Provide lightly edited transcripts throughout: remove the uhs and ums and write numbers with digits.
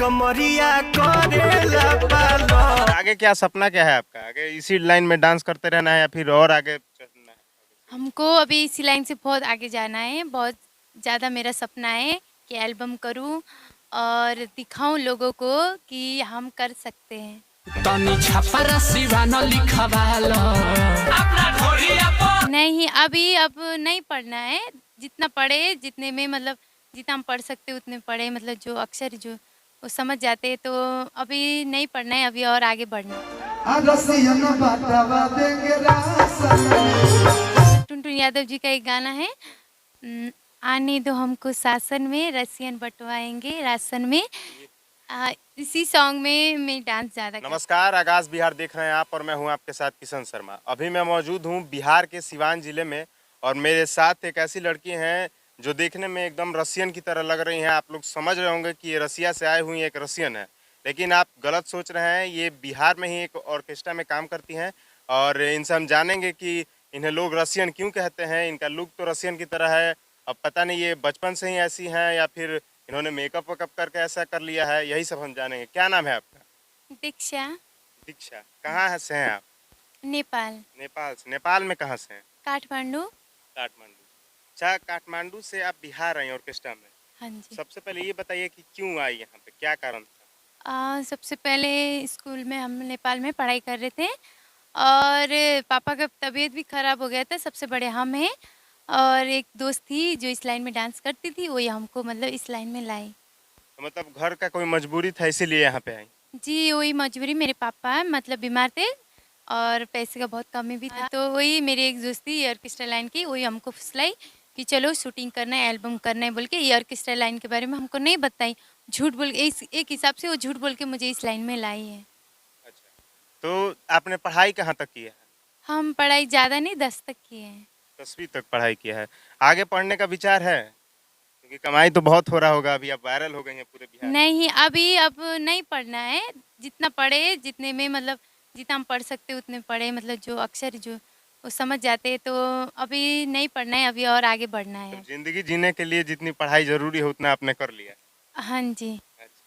कमरिया करेला पालो। आगे क्या सपना क्या है आपका? आगे इसी लाइन में डांस करते रहना है या फिर और आगे चलना है? हमको अभी इसी लाइन से बहुत आगे जाना है। बहुत ज़्यादा मेरा सपना है कि एल्बम करूं और दिखाऊं लोगों को कि हम कर सकते हैं। तनी छपरा सिवा न लिखवालो अपना ढोलिया पर। नहीं, अभी अब नहीं पढ़ना है। जितना पढ़े, जितने में मतलब जितना हम पढ़ सकते उतने पढ़े, मतलब जो अक्षर जो वो समझ जाते हैं, तो अभी नहीं पढ़ना है, अभी और आगे बढ़ना है। टुनटुन यादव जी का एक गाना है, आने दो हमको शासन में, रसियन बंटवाएंगे राशन में। इसी सॉन्ग में मैं डांस ज़्यादा नमस्कार, आगाज बिहार देख रहे हैं आप और मैं हूं आपके साथ किशन शर्मा। अभी मैं मौजूद हूं बिहार के सिवान जिले में और मेरे साथ एक ऐसी लड़की हैं जो देखने में एकदम रसियन की तरह लग रही हैं। आप लोग समझ रहे होंगे कि ये रसिया से आई हुई एक रसियन है, लेकिन आप गलत सोच रहे हैं। ये बिहार में ही एक ऑर्केस्ट्रा में काम करती हैं और इनसे हम जानेंगे कि इन्हें लोग रसियन क्यों कहते हैं। इनका लुक तो रसियन की तरह है, अब पता नहीं ये बचपन से ही ऐसी हैं या फिर इन्होंने मेकअप वेकअप करके ऐसा कर लिया है, यही सब हम जानेंगे। क्या नाम है आपका? दीक्षा। दीक्षा। कहाँ से हैं आप? नेपाल। नेपाल से। नेपाल में कहाँ से हैं? काठमांडू। काठमांडू। अच्छा, काठमांडू से आप बिहार आई ऑर्केस्ट्रा में। हाँ जी। सबसे पहले ये बताइए कि क्यों आई यहाँ पे, क्या कारण था? सबसे पहले स्कूल में हम नेपाल में पढ़ाई कर रहे थे और पापा का तबीयत भी ख़राब हो गया था। सबसे बड़े हम हैं और एक दोस्त थी जो इस लाइन में डांस करती थी, वही हमको मतलब इस लाइन में लाई। तो मतलब घर का कोई मजबूरी था इसीलिए यहाँ पे आई? जी, वही मजबूरी। मेरे पापा मतलब बीमार थे और पैसे का बहुत कमी भी था, तो वही मेरी एक दोस्त थी ऑर्केस्ट्रा लाइन की, वही हमको फुसलाई कि चलो शूटिंग करना है, एल्बम करना है बोल के। ये ऑर्केस्ट्रा लाइन के बारे में हमको नहीं बताई, झूठ बोल के, इस एक हिसाब से वो झूठ बोल के मुझे इस लाइन में लाई है। अच्छा, तो आपने पढ़ाई कहाँ तक की है? हम पढ़ाई ज़्यादा नहीं, 10 तक किए हैं। 10वीं तक पढ़ाई किया है। आगे पढ़ने का विचार है? क्योंकि कमाई तो बहुत हो रहा होगा, अभी आप वायरल हो गई हैं पूरे बिहार में। नहीं, अभी अब नहीं पढ़ना है। जितना पढ़े, जितने में मतलब जितना हम पढ़ सकते उतने पढ़े, मतलब जो अक्षर जो वो समझ जाते हैं, तो अभी नहीं पढ़ना है, अभी और आगे बढ़ना तो है। जिंदगी जीने के लिए जितनी पढ़ाई जरूरी है उतना आपने कर लिया। हाँ जी। अच्छा,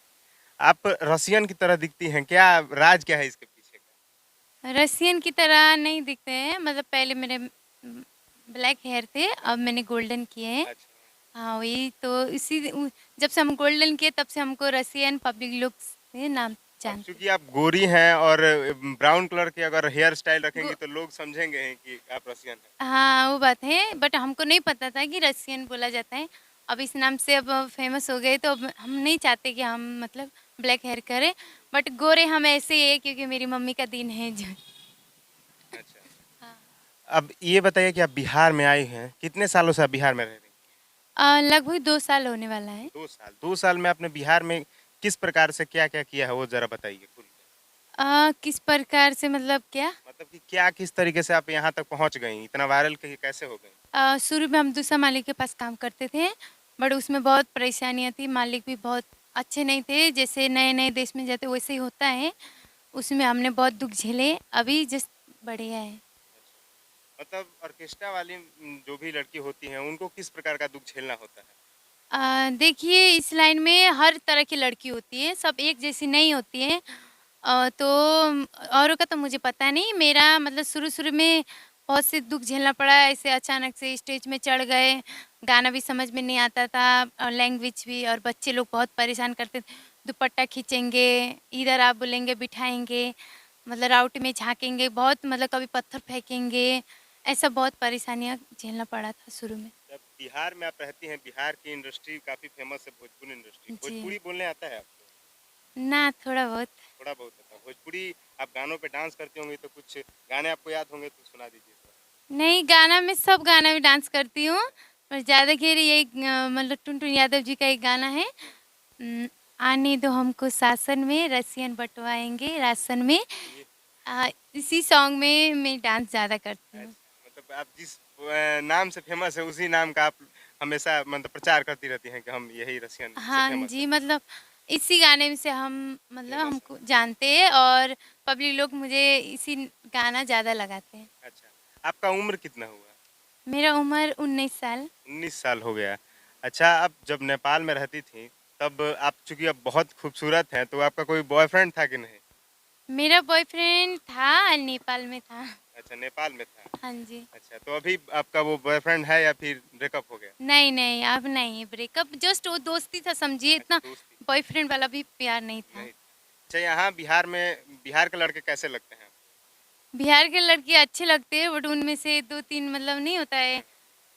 आप रसियन की तरह दिखती हैं, क्या राज क्या है इसके पीछे का? रसियन की तरह नहीं दिखते हैं, मतलब पहले मेरे ब्लैक हेयर थे, अब मैंने गोल्डन किए हैं। अच्छा, हाँ, वही तो जब से हम गोल्डन किए तब से हमको रसियन पब्लिक लुक्स से नाम जानते। क्योंकि आप गोरी हैं और ब्राउन कलर के अगर हेयर स्टाइल रखेंगी गो- तो लोग समझेंगे ही कि आप रसियन हैं। हाँ, वो बात है, बट हमको नहीं पता था कि रसियन बोला जाता है। अब इस नाम से अब फेमस हो गए, तो अब हम नहीं चाहते कि हम मतलब ब्लैक हेयर करें, बट गोरे हम ऐसे ही है क्योंकि मेरी मम्मी का दिन है जो। अच्छा, हाँ। अब ये बताइए कि आप बिहार में आई हैं, कितने सालों से आप बिहार में रह रही हैं? लगभग 2 साल होने वाला है। 2 साल। 2 साल में आपने बिहार में किस प्रकार से क्या क्या किया है वो जरा बताइए खुल के। किस प्रकार से, मतलब क्या? मतलब कि क्या किस तरीके से आप यहाँ तक पहुँच गई, इतना वायरल कैसे हो गई? शुरू में हम दूसरा मालिक के पास काम करते थे, बट उसमें बहुत परेशानियाँ थी। मालिक भी बहुत अच्छे नहीं थे, जैसे नए-नए देश में जाते वैसे ही होता है। उसमें हमने बहुत दुःख झेले, अभी जस्ट बढ़िया है। मतलब ऑर्केस्ट्रा वाली जो भी लड़की होती हैं उनको किस प्रकार का दुख झेलना होता है? देखिए, इस लाइन में हर तरह की लड़की होती है, सब एक जैसी नहीं होती है। तो औरों का तो मुझे पता नहीं, मेरा मतलब शुरू-शुरू में बहुत से दुःख झेलना पड़ा। ऐसे अचानक से स्टेज में चढ़ गए, गाना भी समझ में नहीं आता था और लैंग्वेज भी, और बच्चे लोग बहुत परेशान करते थे। दुपट्टा खींचेंगे, इधर आप बोलेंगे बिठाएँगे, मतलब राउटी में झाँकेंगे, बहुत मतलब कभी पत्थर फेंकेंगे, ऐसा बहुत परेशानियाँ झेलना पड़ा था शुरू में। जब बिहार में आप रहती हैं, बिहार की इंडस्ट्री काफी फेमस है, भोजपुरी इंडस्ट्री। जी। भोजपुरी बोलने आता है आपको? ना, थोड़ा बहुत। थोड़ा बहुत आता है भोजपुरी। आप गानों पे डांस करती होंगी तो कुछ गाने आपको याद होंगे तो सुना दीजिए थोड़ा। नहीं, गाना मैं सब गाना में डांस करती हूँ, पर ज़्यादातर यही मतलब टुनटुन यादव जी का एक गाना है, आने दो हमको शासन में, रसियन बंटवाएंगे राशन में। ये इसी सॉन्ग में मैं डांस ज़्यादा करती हूँ। अच्छा, मतलब आप जिस नाम से फेमस है उसी नाम का आप हमेशा मतलब प्रचार करती रहती हैं कि हम यही रसियन से हाँ फेमस जी, है। मतलब इसी गाने में से हम मतलब फेमस है। हमको जानते हैं और पब्लिक लोग मुझे इसी गाना ज़्यादा लगाते हैं। अच्छा, आपका उम्र कितना हुआ? मेरा उम्र 19 साल। 19 साल हो गया। अच्छा, आप जब नेपाल में रहती थी तब आप चूंकि अब बहुत खूबसूरत हैं, तो आपका कोई बॉयफ्रेंड था कि नहीं? मेरा बॉयफ्रेंड था, नेपाल में था। अच्छा, नेपाल में था। हाँ जी। अच्छा, तो अभी आपका वो बॉयफ्रेंड है या फिर ब्रेकअप हो गया? नहीं, नहीं, अब नहीं ब्रेकअप, जस्ट वो दोस्ती था समझिए, अच्छा, इतना दोस्ती। बॉयफ्रेंड वाला भी प्यार नहीं था। नहीं। अच्छा, यहाँ बिहार में बिहार के लड़के कैसे लगते हैं? बिहार के लड़के अच्छे लगते हैं बट उनमें से 2-3 मतलब नहीं होता है,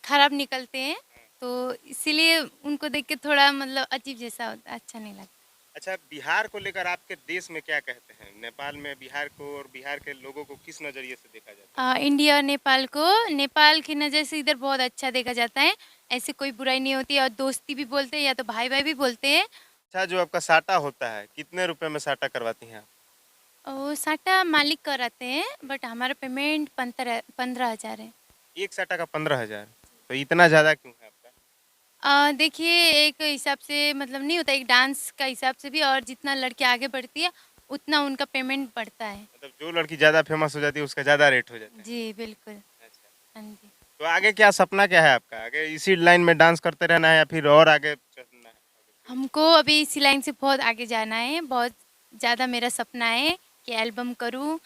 खराब निकलते हैं, तो इसीलिए उनको देख के थोड़ा मतलब अजीब जैसा होता है, अच्छा नहीं लगता। अच्छा, बिहार को लेकर आपके देश में क्या कहते हैं? नेपाल में बिहार को और बिहार के लोगों को किस नज़रिए से देखा जाता है? इंडिया और नेपाल को, नेपाल की नज़र से इधर बहुत अच्छा देखा जाता है, ऐसे कोई बुराई नहीं होती और दोस्ती भी बोलते हैं या तो भाई-भाई भी बोलते हैं। अच्छा, जो आपका साटा होता है, कितने रुपए में साटा करवाती हैं आप? वो साटा मालिक कराते हैं बट हमारा पेमेंट 15,000 है। एक साटा का 15,000। तो इतना ज़्यादा क्यों है आपका? देखिए एक हिसाब से मतलब नहीं होता, एक डांस का हिसाब से भी, और जितना लड़की आगे बढ़ती है उतना उनका पेमेंट बढ़ता है। मतलब जो लड़की ज़्यादा फेमस हो जाती है, उसका ज़्यादा रेट हो जाता है। जी, बिल्कुल। अच्छा। हाँ जी। तो आगे क्या सपना क्या है आपका? आगे इसी लाइन में डांस करते रहना है या फिर और आगे चलना है? हमको अभी इसी लाइन से बहुत आगे जाना है, बहुत ज़्यादा मेरा सपना है कि एल्बम करूँ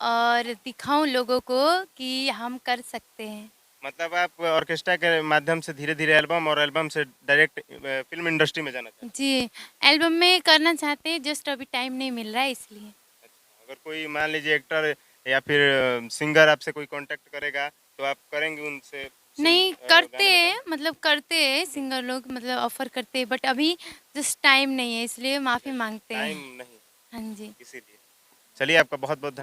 और दिखाऊँ लोगों को कि हम कर सकते हैं। मतलब आप ऑर्केस्ट्रा के माध्यम से धीरे-धीरे एल्बम और एल्बम से डायरेक्ट फ़िल्म इंडस्ट्री में जाना चाहते हैं? जी, एल्बम में करना चाहते हैं, जस्ट अभी टाइम नहीं मिल रहा है इसलिए। अच्छा, अगर कोई मान लीजिए एक्टर या फिर सिंगर आपसे कोई कॉन्टैक्ट करेगा, तो आप करेंगे उनसे नहीं, करते गाने में हैं, काम? मतलब करते हैं सिंगर लोग, मतलब ऑफ़र करते हैं बट अभी जस्ट टाइम नहीं है इसलिए माफ़ी माँगते हैं। टाइम नहीं, हाँ जी। इसीलिए। चलिए, आपका बहुत-बहुत धन्य